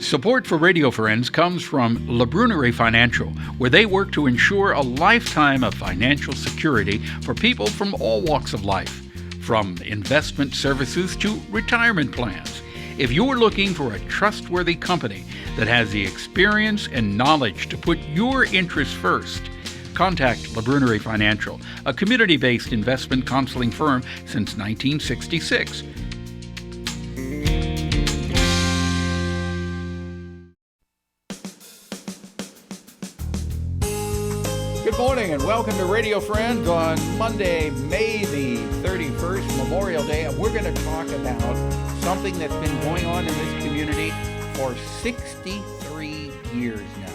Support for Radio Friends comes from La Brunerie Financial, where they work to ensure a lifetime of financial security for people from all walks of life, from investment services to retirement plans. If you're looking for a trustworthy company that has the experience and knowledge to put your interests first, contact La Brunerie Financial, a community-based investment counseling firm since 1966. Good morning and welcome to Radio Friends on Monday, May the 31st, Memorial Day. And we're going to talk about something that's been going on in this community for 63 years now.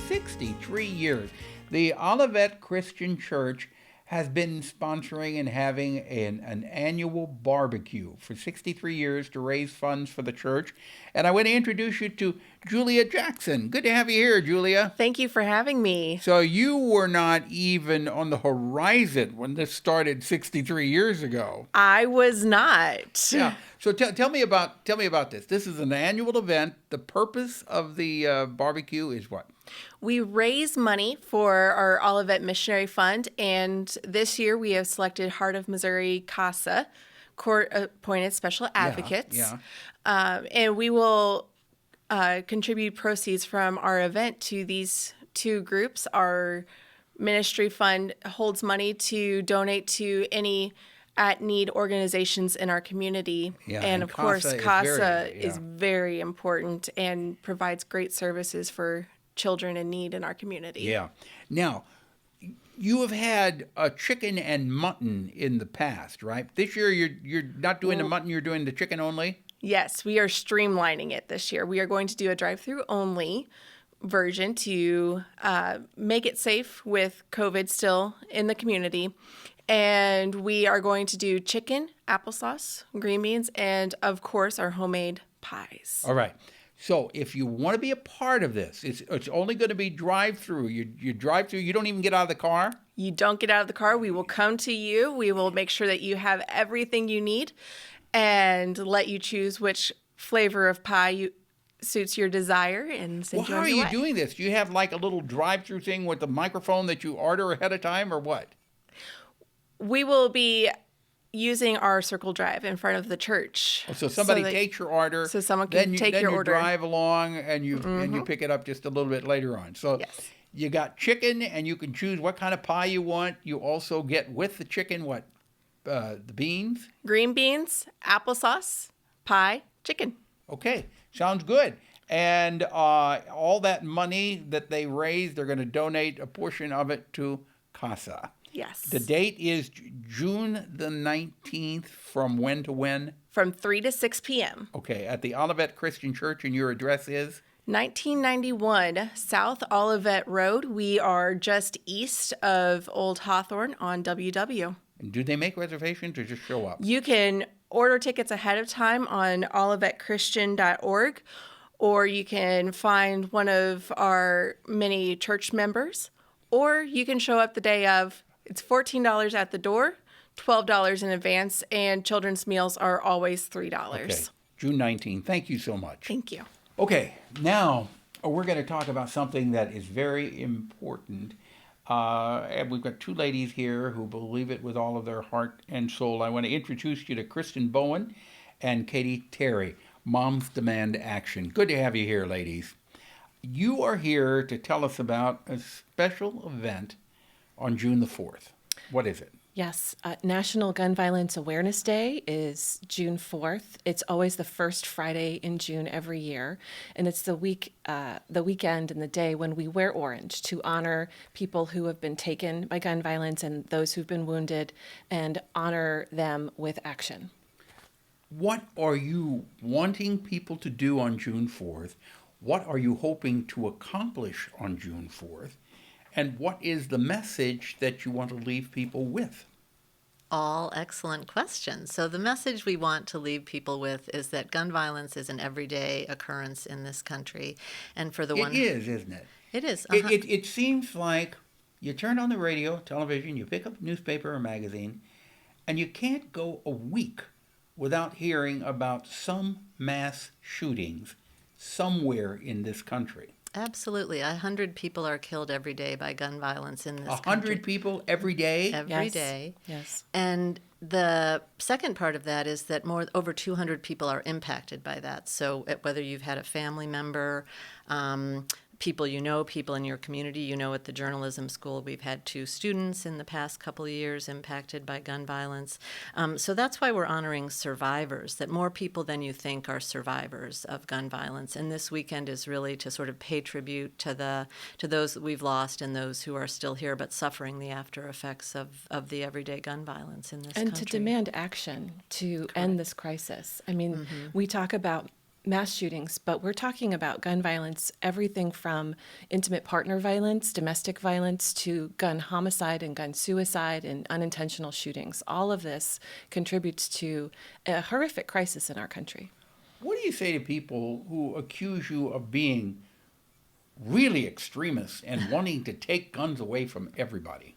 63 years. The Olivet Christian Church has been sponsoring and having an annual barbecue for 63 years to raise funds for the church. And I want to introduce you to Julia Jackson. Good to have you here, Julia. Thank you for having me. So you were not even on the horizon when this started 63 years ago. I was not. Yeah. So tell me about this. This is an annual event. The purpose of the barbecue is what? We raise money for our Olivet Missionary Fund, and this year we have selected Heart of Missouri CASA, Court-Appointed Special Advocates. And we will contribute proceeds from our event to these two groups. Our ministry fund holds money to donate to any at-need organizations in our community. Yeah, and of course, CASA CASA is very important and provides great services for children in need in our community. Yeah. Now, you have had chicken and mutton in the past, right? This year you're not doing the mutton, you're doing the chicken only? Yes, we are streamlining it this year. We are going to do a drive-through only version to make it safe with COVID still in the community. And we are going to do chicken, applesauce, green beans, and of course our homemade pies. All right. So if you want to be a part of this, it's only going to be drive-through. You drive through, you don't even get out of the car? You don't get out of the car. We will come to you. We will make sure that you have everything you need and let you choose which flavor of pie suits your desire and send you on your way. How are you doing this? Do you have like a little drive-through thing with the microphone that you order ahead of time or what? We will be using our circle drive in front of the church. So somebody takes your order. So someone can take your order. Then you drive along and you pick it up just a little bit later on. So yes. You got chicken and you can choose what kind of pie you want. You also get with the chicken what? The beans? Green beans, applesauce, pie, chicken. Okay, sounds good. And all that money that they raise, they're going to donate a portion of it to CASA. Yes. The date is June the 19th. From when to when? From 3 to 6 p.m. Okay, at the Olivet Christian Church, and your address is? 1991 South Olivet Road. We are just east of Old Hawthorne on WW. And do they make reservations or just show up? You can order tickets ahead of time on olivetchristian.org, or you can find one of our many church members, or you can show up the day of. It's $14 at the door, $12 in advance, and children's meals are always $3. Okay, June 19th. Thank you so much. Thank you. Okay, now we're going to talk about something that is very important. And we've got two ladies here who believe it with all of their heart and soul. I want to introduce you to Kristin Bowen and Katie Terry, Moms Demand Action. Good to have you here, ladies. You are here to tell us about a special event on June the 4th. What is it? Yes, National Gun Violence Awareness Day is June 4th. It's always the first Friday in June every year, and it's the weekend and the day when we wear orange to honor people who have been taken by gun violence and those who've been wounded, and honor them with action. What are you wanting people to do on June 4th? What are you hoping to accomplish on June 4th? And what is the message that you want to leave people with? All excellent questions. So the message we want to leave people with is that gun violence is an everyday occurrence in this country. And for the one... It is, isn't it? It is. It seems like you turn on the radio, television, you pick up a newspaper or magazine, and you can't go a week without hearing about some mass shootings somewhere in this country. Absolutely. 100 people are killed every day by gun violence in this country. 100 people every day? Every day. Yes. And the second part of that is that over 200 people are impacted by that. So whether you've had a family member, people you know, people in your community. You know, at the journalism school, we've had 2 students in the past couple of years impacted by gun violence. So that's why we're honoring survivors, that more people than you think are survivors of gun violence. And this weekend is really to sort of pay tribute to those that we've lost and those who are still here but suffering the after effects of the everyday gun violence in this country. And to demand action to end this crisis. I mean, we talk about mass shootings, but we're talking about gun violence, everything from intimate partner violence, domestic violence, to gun homicide and gun suicide and unintentional shootings. All of this contributes to a horrific crisis in our country. What do you say to people who accuse you of being really extremists and wanting to take guns away from everybody?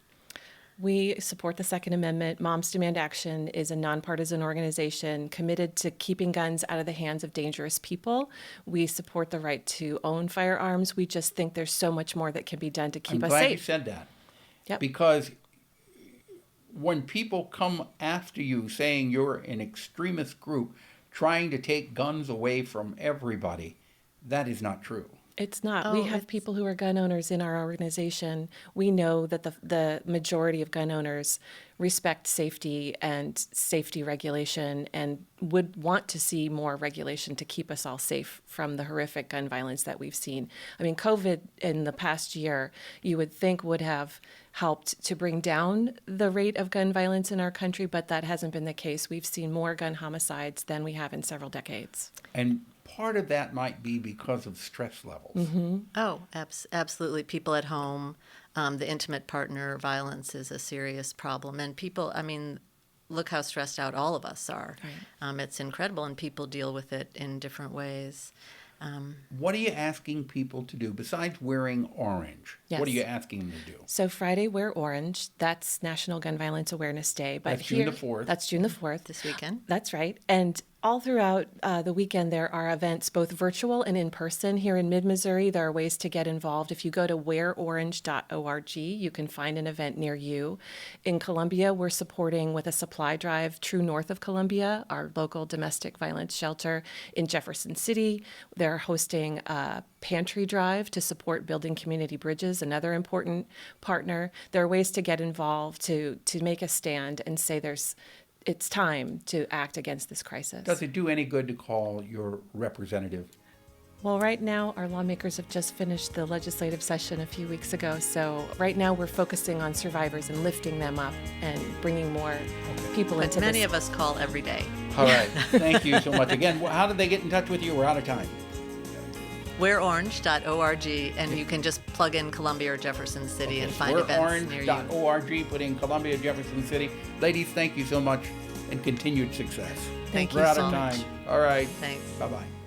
We support the Second Amendment. Moms Demand Action is a nonpartisan organization committed to keeping guns out of the hands of dangerous people. We support the right to own firearms. We just think there's so much more that can be done to keep us safe. I'm glad you said that. Yep. Because when people come after you saying you're an extremist group trying to take guns away from everybody, that is not true. It's not. We have people who are gun owners in our organization. We know that the majority of gun owners respect safety and safety regulation and would want to see more regulation to keep us all safe from the horrific gun violence that we've seen. I mean, COVID in the past year, you would think would have helped to bring down the rate of gun violence in our country, but that hasn't been the case. We've seen more gun homicides than we have in several decades. And part of that might be because of stress levels. Mm-hmm. Oh, absolutely. People at home, the intimate partner violence is a serious problem. And people, I mean, look how stressed out all of us are. Right. It's incredible, and people deal with it in different ways. What are you asking people to do besides wearing orange? Yes. What are you asking them to do? So Friday, wear orange. That's National Gun Violence Awareness Day. But That's June the 4th. That's June the 4th. This weekend. That's right. And all throughout the weekend, there are events, both virtual and in person. Here in mid-Missouri, there are ways to get involved. If you go to wearorange.org, you can find an event near you. In Columbia, we're supporting with a supply drive True North of Columbia, our local domestic violence shelter. In Jefferson City, they're hosting a pantry drive to support building community bridges, another important partner. There are ways to get involved, to make a stand and say it's time to act against this crisis. Does it do any good to call your representative? Well, right now, our lawmakers have just finished the legislative session a few weeks ago. So right now, we're focusing on survivors and lifting them up and bringing more people into this. Many of us call every day. All right. Thank you so much. Again, how did they get in touch with you? We're out of time. Wearorange.org, and you can just plug in Columbia or Jefferson City and find events near you. Wearorange.org, put in Columbia, Jefferson City. Ladies, thank you so much, and continued success. Thank We're you out so of much. time. All right. Thanks. Bye-bye.